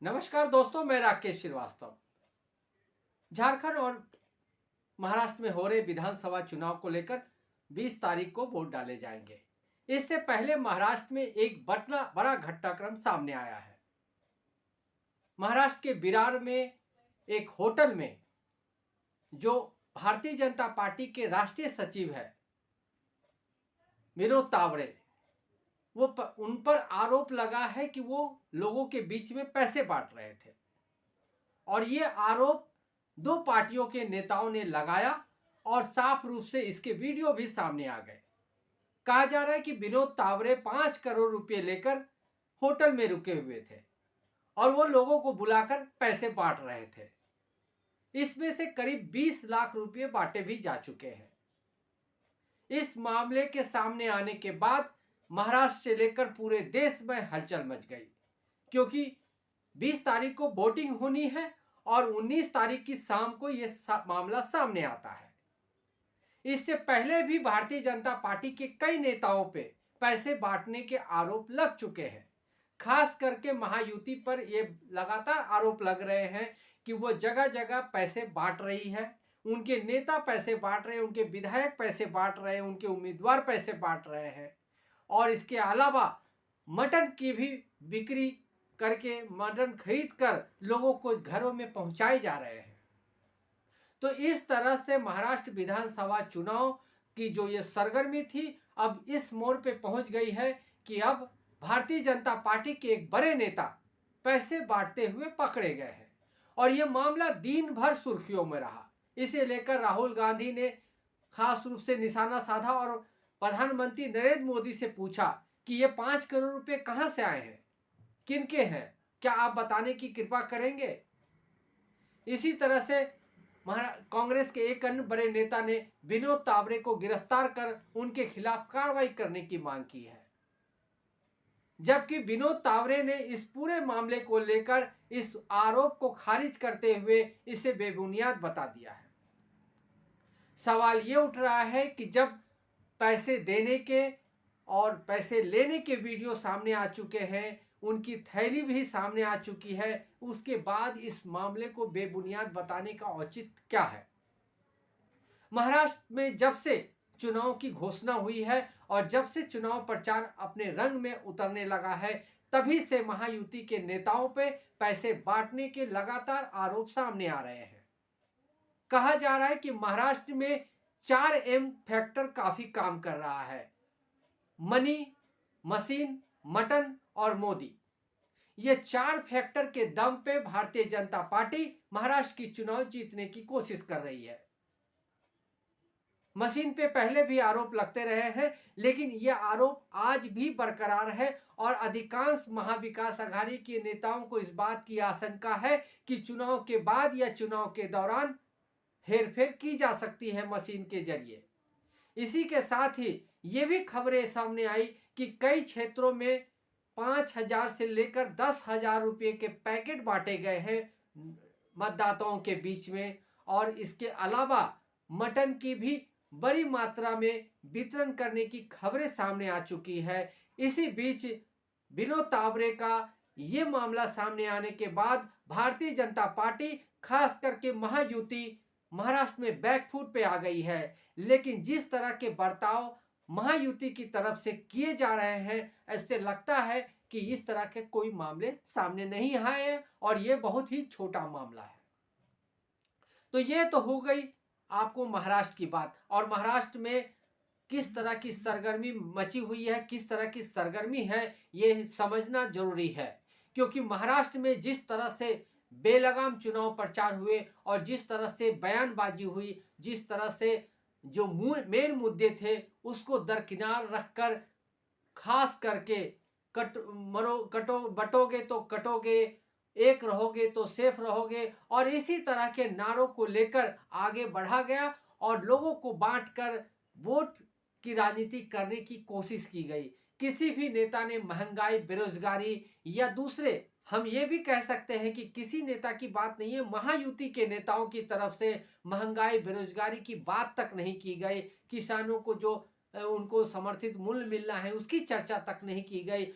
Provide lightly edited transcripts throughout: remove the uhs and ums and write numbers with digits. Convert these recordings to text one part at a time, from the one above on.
नमस्कार दोस्तों, मैं राकेश श्रीवास्तव। झारखंड और महाराष्ट्र में हो रहे विधानसभा चुनाव को लेकर 20 तारीख को वोट डाले जाएंगे। इससे पहले महाराष्ट्र में एक बड़ा घटनाक्रम सामने आया है। महाराष्ट्र के विरार में एक होटल में जो भारतीय जनता पार्टी के राष्ट्रीय सचिव है विनोद तावड़े, उन पर आरोप लगा है कि वो लोगों के बीच में पैसे बांट रहे थे और ये आरोप दो पार्टियों के नेताओं ने लगाया और साफ रूप से इसके वीडियो भी सामने आ गए। कहा जा रहा है कि विनोद तावड़े 5 करोड़ रुपए लेकर होटल में रुके हुए थे और वो लोगों को बुलाकर पैसे बांट रहे थे। इसमें से करीब 20 लाख रुपए बांटे भी जा चुके हैं। इस मामले के सामने आने के बाद महाराष्ट्र से लेकर पूरे देश में हलचल मच गई, क्योंकि 20 तारीख को वोटिंग होनी है और 19 तारीख की शाम को यह मामला सामने आता है। इससे पहले भी भारतीय जनता पार्टी के कई नेताओं पे पैसे बांटने के आरोप लग चुके हैं। खास करके महायुति पर यह लगातार आरोप लग रहे हैं कि वो जगह जगह पैसे बांट रही है, उनके नेता पैसे बांट रहे हैं, उनके विधायक पैसे बांट रहे हैं, उनके उम्मीदवार पैसे बांट रहे हैं और इसके अलावा मटन की भी बिक्री करके मटन खरीद कर लोगों को घरों में पहुंचाए जा रहे हैं। तो इस तरह से महाराष्ट्र विधानसभा चुनाव की जो ये सरगर्मी थी अब इस मोड़ पे पहुंच गई है कि अब भारतीय जनता पार्टी के एक बड़े नेता पैसे बांटते हुए पकड़े गए हैं और ये मामला दिन भर सुर्खियों में रहा। इसे लेकर राहुल गांधी ने खास रूप से निशाना साधा और प्रधानमंत्री नरेंद्र मोदी से पूछा कि ये 5 करोड़ रुपए कहां से आए हैं, किनके हैं, क्या आप बताने की कृपा करेंगे। इसी तरह से कांग्रेस के एक अन्य बड़े नेता ने विनोद तावड़े को गिरफ्तार कर उनके खिलाफ कार्रवाई करने की मांग की है, जबकि विनोद तावड़े ने इस पूरे मामले को लेकर इस आरोप को खारिज करते हुए इसे बेबुनियाद बता दिया है। सवाल ये उठ रहा है कि जब पैसे देने के और पैसे लेने के वीडियो सामने आ चुके हैं, उनकी थैली भी सामने आ चुकी है, उसके बाद इस मामले को बेबुनियाद बताने का औचित्य क्या है। महाराष्ट्र में जब से चुनाव की घोषणा हुई है और जब से चुनाव प्रचार अपने रंग में उतरने लगा है, तभी से महायुति के नेताओं पे पैसे बांटने के लगातार आरोप सामने आ रहे हैं। कहा जा रहा है कि महाराष्ट्र में 4M फैक्टर काफी काम कर रहा है: मनी, मशीन, मटन और मोदी। ये 4 फैक्टर के दम पे भारतीय जनता पार्टी महाराष्ट्र की चुनाव जीतने की कोशिश कर रही है। मशीन पे पहले भी आरोप लगते रहे हैं, लेकिन यह आरोप आज भी बरकरार है और अधिकांश महाविकास आघाड़ी के नेताओं को इस बात की आशंका है कि चुनाव के बाद या चुनाव के दौरान हेरफेर की जा सकती है मशीन के जरिए। इसी के साथ ही ये भी खबरें सामने आई कि कई क्षेत्रों में 5,000 से लेकर 10,000 रुपये के पैकेट बांटे गए हैं मतदाताओं के बीच में और इसके अलावा मटन की भी बड़ी मात्रा में वितरण करने की खबरें सामने आ चुकी है। इसी बीच विनोद तावड़े का ये मामला सामने आने के बाद भारतीय जनता पार्टी खास करके महायुति महाराष्ट्र में बैकफुट पे आ गई है। लेकिन जिस तरह के बर्ताव महायुति की तरफ से किए जा रहे हैं, ऐसे लगता है कि इस तरह के कोई मामले सामने नहीं आए हैं और ये बहुत ही छोटा मामला है। तो ये तो हो गई आपको महाराष्ट्र की बात, और महाराष्ट्र में किस तरह की सरगर्मी मची हुई है, किस तरह की सरगर्मी है, ये समझना जरूरी है। क्योंकि महाराष्ट्र में जिस तरह से बेलगाम चुनाव प्रचार हुए और जिस तरह से बयानबाजी हुई, जिस तरह से जो मेन मुद्दे थे उसको दरकिनार रखकर खास करके बटोगे तो कटोगे, एक रहोगे तो सेफ रहोगे, और इसी तरह के नारों को लेकर आगे बढ़ा गया और लोगों को बांटकर वोट की राजनीति करने की कोशिश की गई। किसी भी नेता ने महंगाई, बेरोजगारी या दूसरे, हम ये भी कह सकते हैं कि किसी नेता की बात नहीं है, महायुति के नेताओं की तरफ से महंगाई, बेरोजगारी की बात तक नहीं की गई। किसानों को जो उनको समर्थित मूल्य मिलना है उसकी चर्चा तक नहीं की गई।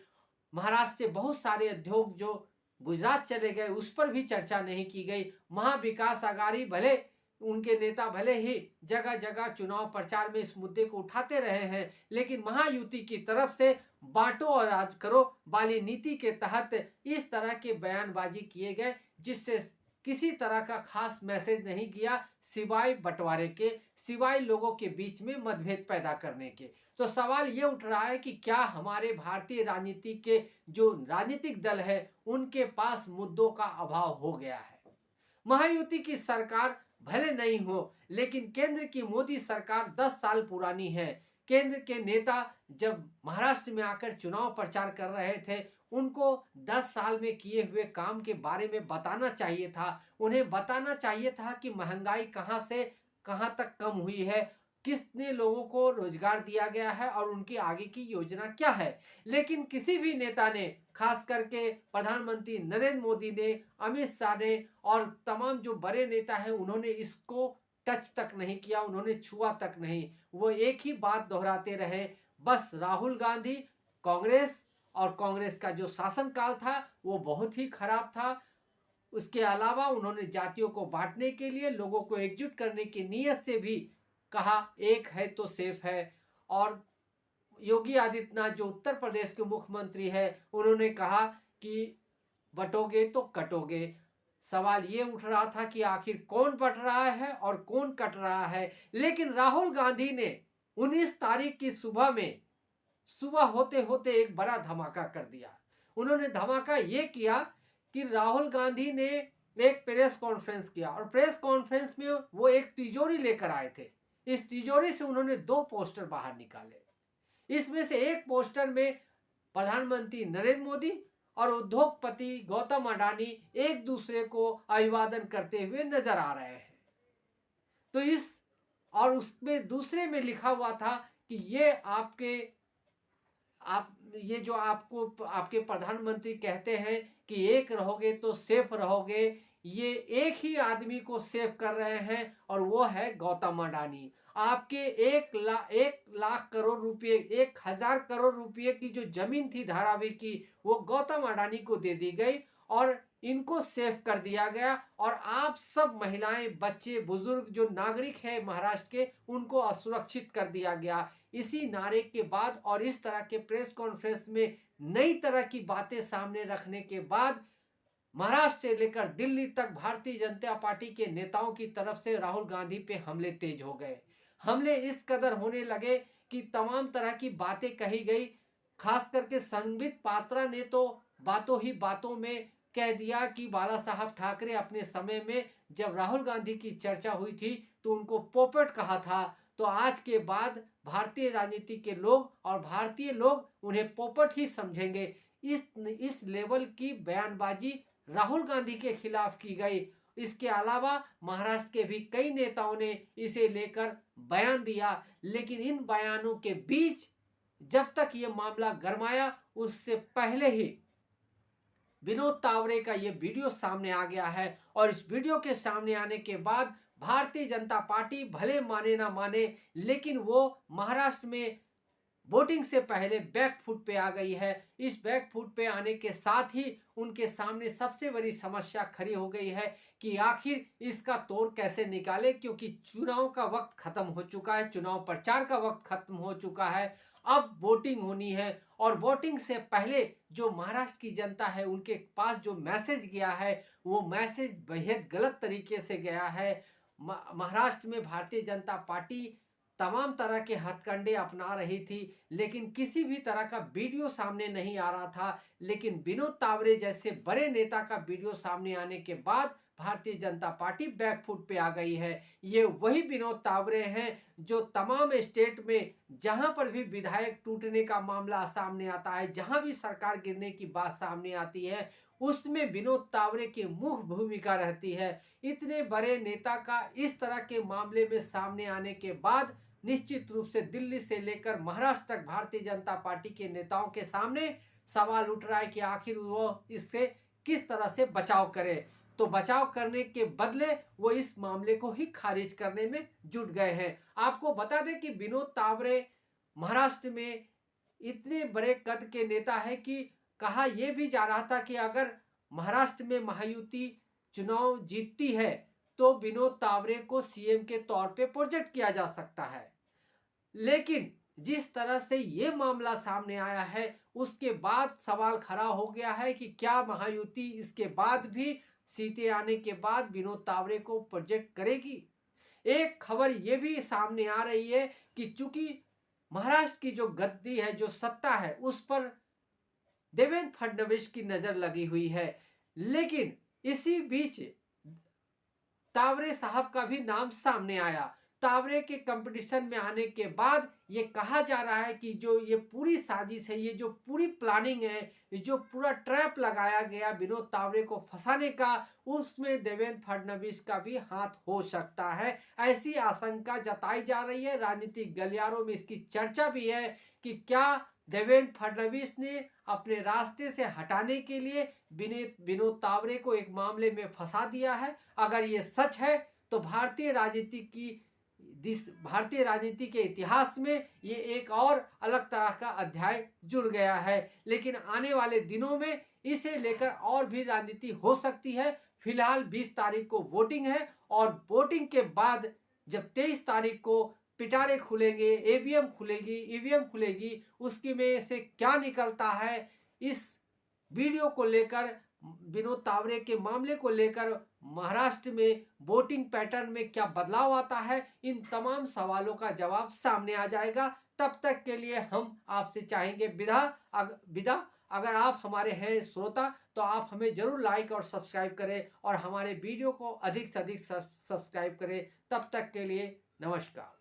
महाराष्ट्र से बहुत सारे उद्योग जो गुजरात चले गए, उस पर भी चर्चा नहीं की गई। महाविकास आघाड़ी भले उनके नेता भले ही जगह जगह चुनाव प्रचार में इस मुद्दे को उठाते रहे हैं, लेकिन महायुति की तरफ से बांटो और राज करो वाली नीति के तहत इस तरह के बयानबाजी किए गए, जिससे किसी तरह का खास मैसेज नहीं गया सिवाय बंटवारे के, सिवाय लोगों के बीच में मतभेद पैदा करने के। तो सवाल ये उठ रहा है कि क्या हमारे भारतीय राजनीति के जो राजनीतिक दल है उनके पास मुद्दों का अभाव हो गया है। महायुति की सरकार भले नहीं हो, लेकिन केंद्र की मोदी सरकार 10 साल पुरानी है। केंद्र के नेता जब महाराष्ट्र में आकर चुनाव प्रचार कर रहे थे, उनको 10 साल में किए हुए काम के बारे में बताना चाहिए था। उन्हें बताना चाहिए था कि महंगाई कहां से कहां तक कम हुई है, किसने लोगों को रोजगार दिया गया है और उनकी आगे की योजना क्या है। लेकिन किसी भी नेता ने, खास करके प्रधानमंत्री नरेंद्र मोदी ने, अमित शाह ने और तमाम जो बड़े नेता हैं, उन्होंने इसको टच तक नहीं किया, उन्होंने छुआ तक नहीं। वो एक ही बात दोहराते रहे, बस राहुल गांधी, कांग्रेस और कांग्रेस का जो शासनकाल था वो बहुत ही खराब था। उसके अलावा उन्होंने जातियों को बांटने के लिए, लोगों को एकजुट करने की नीयत से भी कहा एक है तो सेफ है। और योगी आदित्यनाथ जो उत्तर प्रदेश के मुख्यमंत्री है, उन्होंने कहा कि बटोगे तो कटोगे। सवाल ये उठ रहा था कि आखिर कौन बट रहा है और कौन कट रहा है। लेकिन राहुल गांधी ने 19 तारीख की सुबह होते होते एक बड़ा धमाका कर दिया। उन्होंने धमाका ये किया कि राहुल गांधी ने एक प्रेस कॉन्फ्रेंस किया और प्रेस कॉन्फ्रेंस में वो एक तिजोरी लेकर आए थे। इस तिजोरी से उन्होंने 2 पोस्टर बाहर निकाले। इसमें से एक पोस्टर में प्रधानमंत्री नरेंद्र मोदी और उद्योगपति गौतम अडानी एक दूसरे को अभिवादन करते हुए नजर आ रहे हैं। तो उसमें दूसरे में लिखा हुआ था कि ये जो आपको आपके प्रधानमंत्री कहते हैं कि एक रहोगे तो सेफ रहोगे, ये एक ही आदमी को सेव कर रहे हैं और वो है गौतम अडानी। आपके 1 लाख करोड़ रुपए, 1,000 करोड़ रुपए की जो जमीन थी धारावी की, वो गौतम अडानी को दे दी गई और इनको सेव कर दिया गया। और आप सब महिलाएं, बच्चे, बुजुर्ग जो नागरिक हैं महाराष्ट्र के, उनको असुरक्षित कर दिया गया। इसी नारे के बाद और इस तरह के प्रेस कॉन्फ्रेंस में नई तरह की बातें सामने रखने के बाद महाराष्ट्र से लेकर दिल्ली तक भारतीय जनता पार्टी के नेताओं की तरफ से राहुल गांधी पे हमले तेज हो गए। हमले इस कदर होने लगे कि तमाम तरह की बातें कही गई। खास करके संबित पात्रा ने तो बातों ही बातों में कह दिया कि बाला साहब ठाकरे अपने समय में जब राहुल गांधी की चर्चा हुई थी तो उनको पोपट कहा था। तो आज के बाद भारतीय राजनीति के लोग और भारतीय लोग उन्हें पोपट ही समझेंगे। इस लेवल की बयानबाजी राहुल गांधी के खिलाफ की गई। इसके अलावा महाराष्ट्र के भी कई नेताओं ने इसे लेकर बयान दिया। लेकिन इन बयानों के बीच जब तक ये मामला गरमाया, उससे पहले ही विनोद तावड़े का ये वीडियो सामने आ गया है। और इस वीडियो के सामने आने के बाद भारतीय जनता पार्टी भले माने ना माने, लेकिन वो महाराष्ट्र में वोटिंग से पहले बैकफुट पे आ गई है। इस बैकफुट पे आने के साथ ही उनके सामने सबसे बड़ी समस्या खड़ी हो गई है कि आखिर इसका तोड़ कैसे निकाले, क्योंकि चुनाव का वक्त खत्म हो चुका है, चुनाव प्रचार का वक्त खत्म हो चुका है। अब वोटिंग होनी है और वोटिंग से पहले जो महाराष्ट्र की जनता है उनके पास जो मैसेज गया है वो मैसेज बेहद गलत तरीके से गया है। महाराष्ट्र में भारतीय जनता पार्टी तमाम तरह के हथकंडे अपना रही थी, लेकिन किसी भी तरह का वीडियो सामने नहीं आ रहा था। लेकिन विनोद तावड़े जैसे बड़े नेता का वीडियो सामने आने के बाद भारतीय जनता पार्टी बैकफुट पे आ गई है। ये वही विनोद तावड़े हैं जो तमाम स्टेट में जहां पर भी विधायक टूटने का मामला सामने आता है, जहां भी सरकार गिरने की बात सामने आती है, उसमें विनोद तावड़े की मुख्य भूमिका रहती है। इतने बड़े नेता का इस तरह के मामले में सामने आने के बाद निश्चित रूप से दिल्ली से लेकर महाराष्ट्र तक भारतीय जनता पार्टी के नेताओं के सामने सवाल उठ रहा है कि आखिर वो इससे किस तरह से बचाव करे। तो बचाव करने के बदले वो इस मामले को ही खारिज करने में जुट गए हैं। आपको बता दें कि विनोद तावड़े महाराष्ट्र में इतने बड़े कद के नेता है कि कहा यह भी जा रहा था कि अगर महाराष्ट्र में महायुति चुनाव जीतती है तो विनोद तावरे को सीएम के तौर पे प्रोजेक्ट किया जा सकता है। लेकिन जिस तरह से ये मामला सामने आया है उसके बाद सवाल खड़ा हो गया है कि क्या महायुति इसके बाद भी सीटें आने के बाद विनोद तावरे को प्रोजेक्ट करेगी। एक खबर ये भी सामने आ रही है कि चूंकि महाराष्ट्र की जो गद्दी है, जो सत्ता है, उस पर देवेंद्र फडणवीस की नजर लगी हुई है। लेकिन इसी बीच तावरे साहब का भी नाम सामने आया। तावरे के कंपटीशन में आने के बाद ये कहा जा रहा है कि जो ये पूरी साजिश है, ये जो पूरी प्लानिंग है, ये जो पूरा ट्रैप लगाया गया विनोद तावरे को फंसाने का, उसमें देवेंद्र फडणवीस का भी हाथ हो सकता है। ऐसी आशंका जताई जा रही है। राजनीतिक गलियारों में इसकी चर्चा भी है कि क्या देवेंद्र फडणवीस ने अपने रास्ते से हटाने के लिए विनोद तावरे को एक मामले में फंसा दिया है। अगर ये सच है तो भारतीय राजनीति के इतिहास में ये एक और अलग तरह का अध्याय जुड़ गया है। लेकिन आने वाले दिनों में इसे लेकर और भी राजनीति हो सकती है। फिलहाल 20 तारीख को वोटिंग है और वोटिंग के बाद जब 23 तारीख को पिटारे खुलेंगे, ईवीएम खुलेगी, उसकी में से क्या निकलता है, इस वीडियो को लेकर, विनोद तावरे के मामले को लेकर महाराष्ट्र में वोटिंग पैटर्न में क्या बदलाव आता है, इन तमाम सवालों का जवाब सामने आ जाएगा। तब तक के लिए हम आपसे चाहेंगे विदा। अगर आप हमारे हैं श्रोता तो आप हमें जरूर लाइक और सब्सक्राइब करें और हमारे वीडियो को अधिक से अधिक सब्सक्राइब करें। तब तक के लिए नमस्कार।